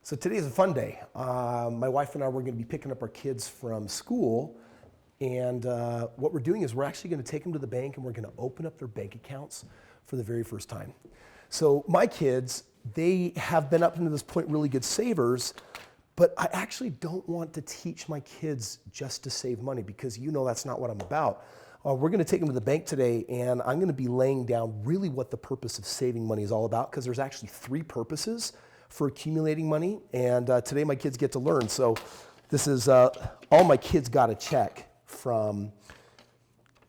So today is a fun day. My wife and I, we're going to be picking up our kids from school, and what we're doing is we're actually going to take them to the bank and we're going to open up their bank accounts for the very first time. So my kids, they have been up to this point really good savers, but I actually don't want to teach my kids just to save money because that's not what I'm about. We're going to take them to the bank today, and I'm going to be laying down really what the purpose of saving money is all about, because there's actually 3 purposes for accumulating money, and today my kids get to learn. So this is all my kids got a check from,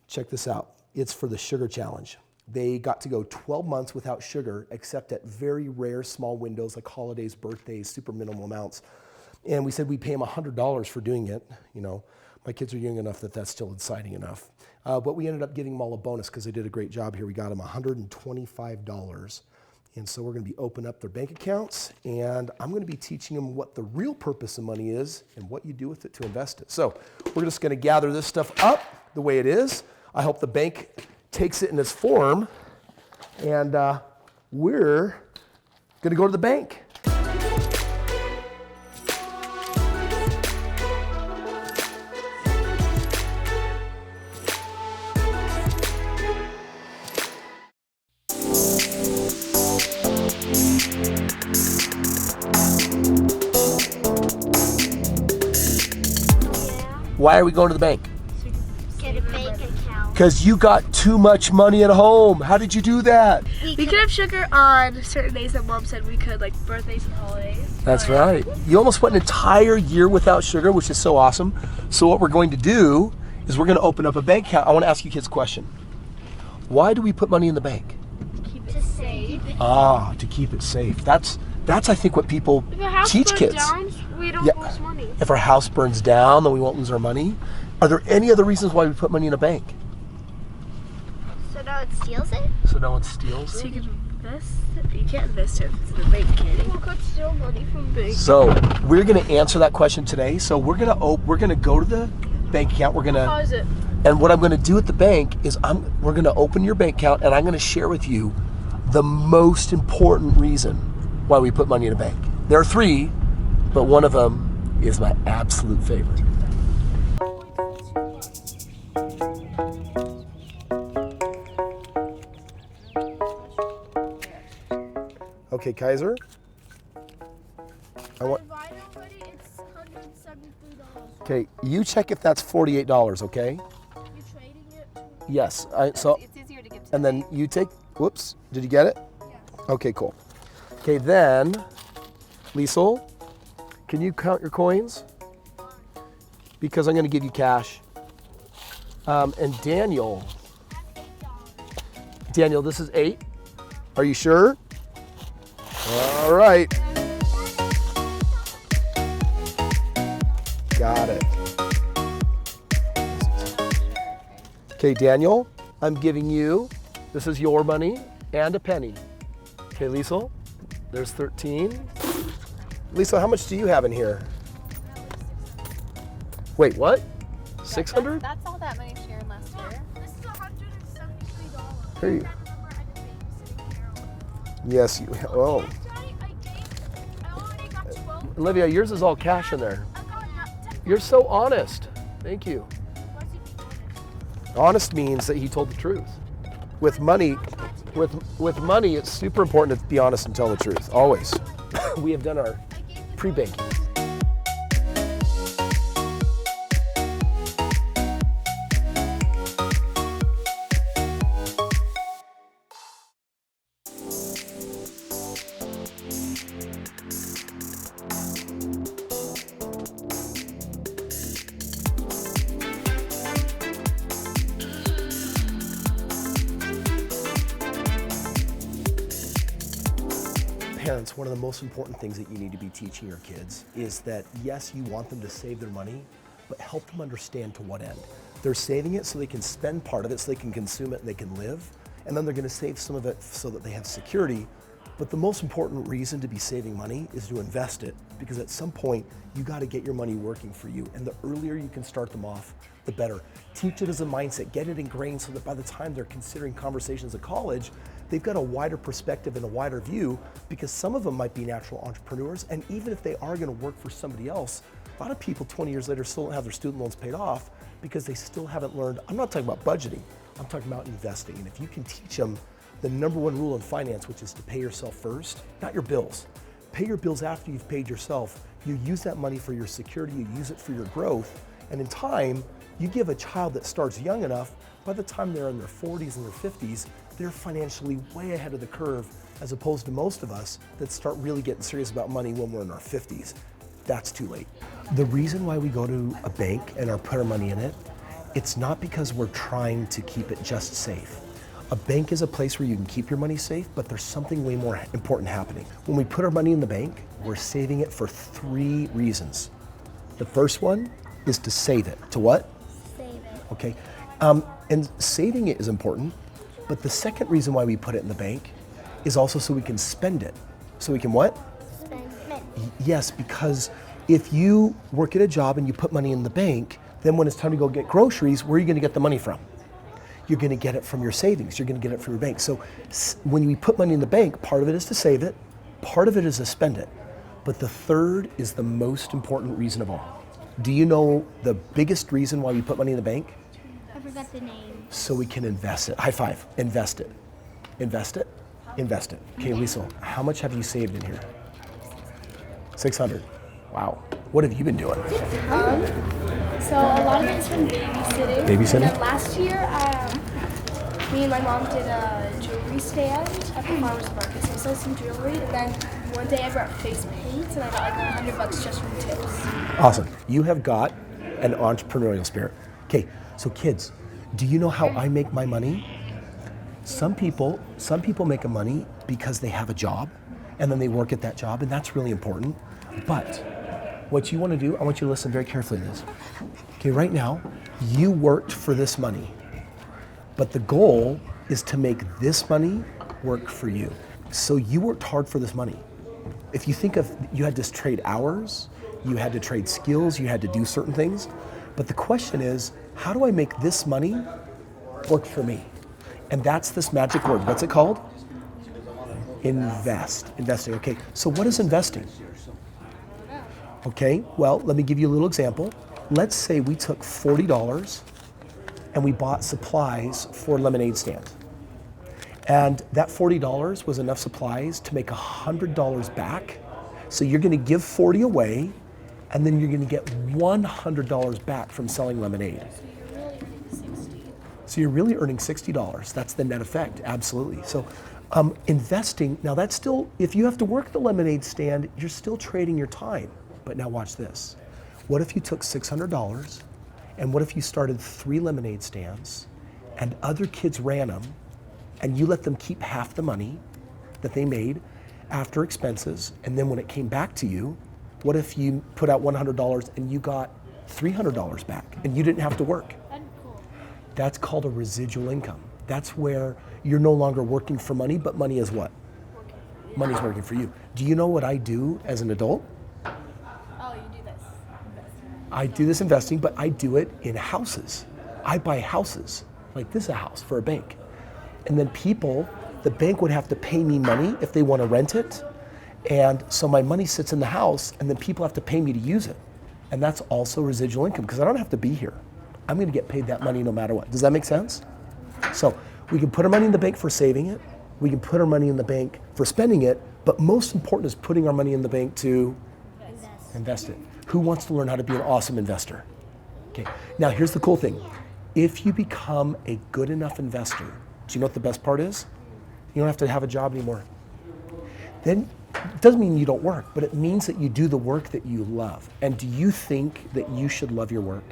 check this out, it's for the sugar challenge. They got to go 12 months without sugar, except at very rare small windows like holidays, birthdays, super minimal amounts. And we said we'd pay them $100 for doing it. My kids are young enough that that's still exciting enough. But we ended up giving them all a bonus because they did a great job here. We got them $125. And so we're going to be opening up their bank accounts, and I'm going to be teaching them what the real purpose of money is and what you do with it to invest it. So we're just going to gather this stuff up the way it is. I hope the bank takes it in its form, and we're going to go to the bank. Why are we going to the bank? Get a bank account. Because you got too much money at home. How did you do that? We could have sugar on certain days that Mom said we could, like birthdays and holidays. That's right. You almost went an entire year without sugar, which is so awesome. So what we're going to do is we're going to open up a bank account. I want to ask you kids a question. Why do we put money in the bank? Keep it safe. To keep it safe. That's I think what people teach kids. Down, we don't lose money. If our house burns down, then we won't lose our money. Are there any other reasons why we put money in a bank? So no one steals it? So no one steals So it? you can invest it. You can't invest it in the bank, can you? People could steal money from banks. So we're going to answer that question today. So we're going to go to the bank account. We're going to. How is it? And what I'm going to do at the bank is we're going to open your bank account, and I'm going to share with you the most important reason why we put money in a bank. There are 3, but one of them is my absolute favorite. Okay, Kaiser. Okay, you check if that's $48, okay? You're trading it? Yes. It's easier to give to And then you take, whoops, did you get it? Yeah. Okay, cool. Okay, then, Liesel, can you count your coins? Because I'm going to give you cash. And Daniel, this is 8. Are you sure? All right. Got it. Okay, Daniel, I'm giving you, this is your money and a penny. Okay, Liesel, there's 13. Liesel, how much do you have in here? Wait, what? 600? That's all that money shared last year. This is $173. Here you. Yes, you. Oh. Olivia, yours is all cash in there. You're so honest. Thank you. Honest means that he told the truth. With money, it's super important to be honest and tell the truth. Always. We have done our pre-banking. Parents, one of the most important things that you need to be teaching your kids is that, yes, you want them to save their money, but help them understand to what end. They're saving it so they can spend part of it, so they can consume it and they can live, and then they're going to save some of it so that they have security. But the most important reason to be saving money is to invest it, because at some point you got to get your money working for you, and the earlier you can start them off, the better. Teach it as a mindset, get it ingrained so that by the time they're considering conversations at college, they've got a wider perspective and a wider view, because some of them might be natural entrepreneurs, and even if they are gonna work for somebody else, a lot of people 20 years later still don't have their student loans paid off because they still haven't learned. I'm not talking about budgeting, I'm talking about investing. And if you can teach them the number one rule in finance, which is to pay yourself first, not your bills. Pay your bills after you've paid yourself. You use that money for your security, you use it for your growth, and in time, you give a child that starts young enough, by the time they're in their 40s and their 50s, they're financially way ahead of the curve, as opposed to most of us that start really getting serious about money when we're in our 50s. That's too late. The reason why we go to a bank and are put our money in it, it's not because we're trying to keep it just safe. A bank is a place where you can keep your money safe, but there's something way more important happening. When we put our money in the bank, we're saving it for 3 reasons. The first one is to save it. To what? Save it. Okay. And saving it is important, but the second reason why we put it in the bank is also so we can spend it. So we can what? Spend it. Yes, because if you work at a job and you put money in the bank, then when it's time to go get groceries, where are you going to get the money from? You're going to get it from your savings. You're going to get it from your bank. So when we put money in the bank, part of it is to save it, part of it is to spend it. But the third is the most important reason of all. Do you know the biggest reason why we put money in the bank? I forgot the name. So we can invest it. High five. Invest it. Invest it. Invest it. Okay, Lisa, how much have you saved in here? 600. Wow. What have you been doing? So a lot of it's been babysitting. Babysitting? And then last year, me and my mom did a jewelry stand at the farmer's market. So we sold some jewelry, and then one day I brought face paint, and I got like $100 just from tips. Awesome. You have got an entrepreneurial spirit. Okay, so kids, do you know how I make my money? Some people make a money because they have a job, and then they work at that job, and that's really important. But what you want to do, I want you to listen very carefully to this. Okay, right now, you worked for this money, but the goal is to make this money work for you. So you worked hard for this money. If you think of, you had to trade hours, you had to trade skills, you had to do certain things, but the question is, how do I make this money work for me? And that's this magic word. What's it called? Invest. Investing. Okay, so what is investing? Okay, well, let me give you a little example. Let's say we took $40 and we bought supplies for a lemonade stand. And that $40 was enough supplies to make $100 back. So you're gonna give 40 away, and then you're gonna get $100 back from selling lemonade. So you're really earning $60. That's the net effect, absolutely. So investing, now that's still, if you have to work the lemonade stand, you're still trading your time. But now watch this. What if you took $600, and what if you started 3 lemonade stands, and other kids ran them, and you let them keep half the money that they made after expenses, and then when it came back to you, what if you put out $100 and you got $300 back, and you didn't have to work? That'd be cool. That's called a residual income. That's where you're no longer working for money, but money is what? Money's working for you. Do you know what I do as an adult? Oh, you do this. I do this investing, but I do it in houses. I buy houses, like this is a house for a bank. And then the bank would have to pay me money if they want to rent it. And so my money sits in the house, and then people have to pay me to use it. And that's also residual income, because I don't have to be here. I'm going to get paid that money no matter what. Does that make sense? So we can put our money in the bank for saving it. We can put our money in the bank for spending it. But most important is putting our money in the bank to invest it. Who wants to learn how to be an awesome investor? Okay. Now here's the cool thing. If you become a good enough investor, do you know what the best part is? You don't have to have a job anymore. Then it doesn't mean you don't work, but it means that you do the work that you love. And do you think that you should love your work?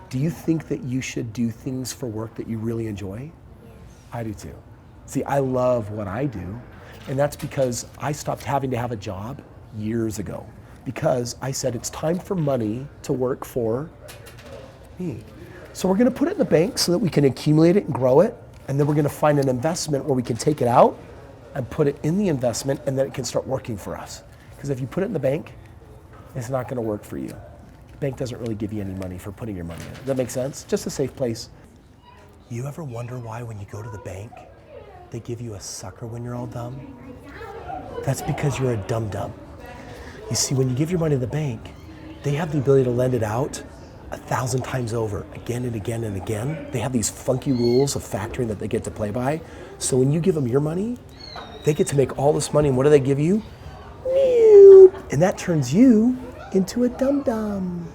Do you think that you should do things for work that you really enjoy? I do too. See, I love what I do, and that's because I stopped having to have a job years ago, because I said it's time for money to work for me. So we're gonna put it in the bank so that we can accumulate it and grow it, and then we're gonna find an investment where we can take it out and put it in the investment, and then it can start working for us. Because if you put it in the bank, it's not gonna work for you. The bank doesn't really give you any money for putting your money in. Does that make sense? Just a safe place. You ever wonder why when you go to the bank, they give you a sucker when you're all dumb? That's because you're a dum-dum. You see, when you give your money to the bank, they have the ability to lend it out 1,000 times over, again and again and again. They have these funky rules of factoring that they get to play by. So when you give them your money, they get to make all this money, and what do they give you? And that turns you into a dum-dum.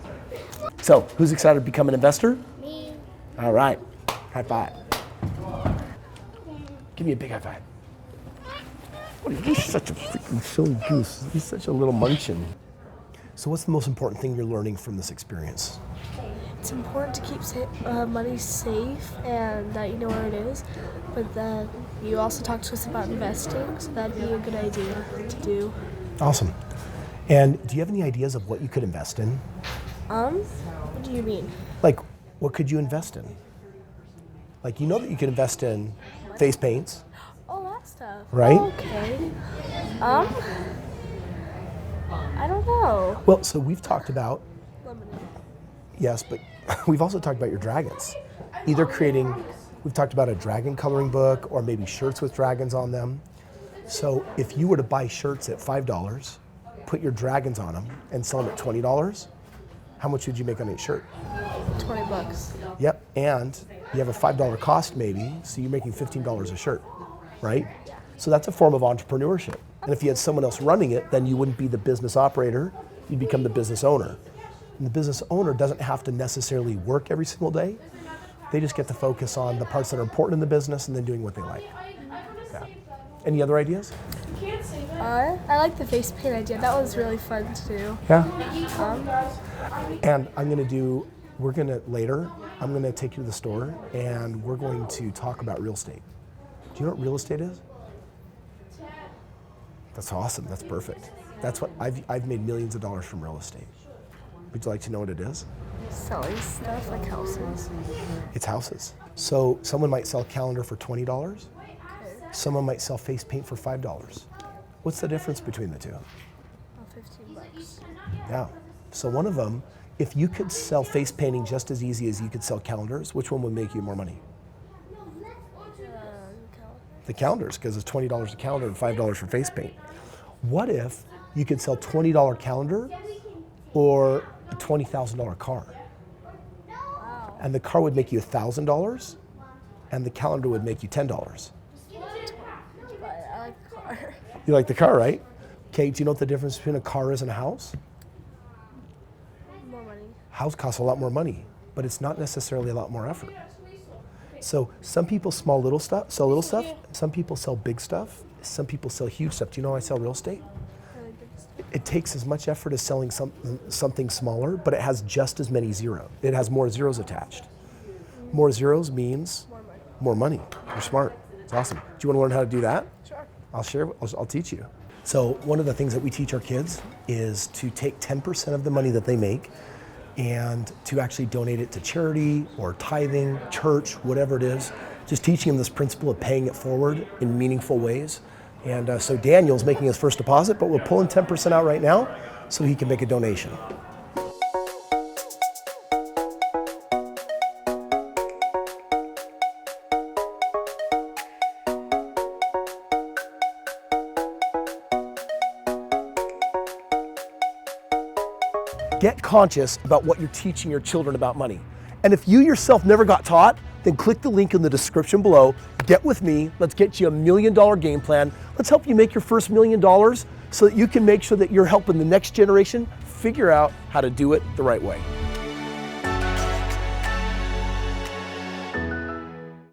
So, who's excited to become an investor? Me. All right, high five. Give me a big high five. Oh, he's such a freaking silly goose. He's such a little munchin. So what's the most important thing you're learning from this experience? It's important to keep money safe and that you know where it is, but then you also talked to us about investing, so that'd be a good idea to do. Awesome. And do you have any ideas of what you could invest in? What do you mean? Like, what could you invest in? Like, you know that you can invest in face paints, Oh, that stuff. right? Okay. I don't know. Well, so we've talked about, Lemonade. yes, but we've also talked about your dragons. Either we've talked about a dragon coloring book or maybe shirts with dragons on them. So if you were to buy shirts at $5, put your dragons on them and sell them at $20, how much would you make on each shirt? $20. Yep, and you have a $5 cost maybe, so you're making $15 a shirt, right? So that's a form of entrepreneurship. And if you had someone else running it, then you wouldn't be the business operator, you'd become the business owner. And the business owner doesn't have to necessarily work every single day. They just get to focus on the parts that are important in the business and then doing what they like. Yeah. Any other ideas? I like the face paint idea. That was really fun to do. Yeah. And later, I'm gonna take you to the store and we're going to talk about real estate. Do you know what real estate is? That's awesome, that's perfect. That's what I've made millions of dollars from real estate. Would you like to know what it is? Selling stuff like houses. It's houses. So someone might sell a calendar for $20. Someone might sell face paint for $5. What's the difference between the two? $15. Yeah. So one of them, if you could sell face painting just as easy as you could sell calendars, which one would make you more money? The calendars, because it's $20 a calendar and $5 for face paint. What if you could sell $20 calendar or a $20,000 car? Wow. And the car would make you $1,000 and the calendar would make you $10. But I like the car. You like the car, right? Okay, do you know what the difference between a car is and a house? More money. House costs a lot more money, but it's not necessarily a lot more effort. So some people sell little stuff, some people sell big stuff, some people sell huge stuff. Do you know I sell real estate? Really big stuff. It takes as much effort as selling something smaller, but it has just as many zeros. It has more zeros attached. More zeros means More money. more money. You're smart. It's awesome. Do you want to learn how to do that? Sure. I'll teach you. So one of the things that we teach our kids is to take 10% of the money that they make and to actually donate it to charity or tithing, church, whatever it is. Just teaching them this principle of paying it forward in meaningful ways. And so Daniel's making his first deposit, but we're pulling 10% out right now so he can make a donation. Get conscious about what you're teaching your children about money. And if you yourself never got taught, then click the link in the description below. Get with me. Let's get you a $1 million game plan. Let's help you make your first $1 million so that you can make sure that you're helping the next generation figure out how to do it the right way.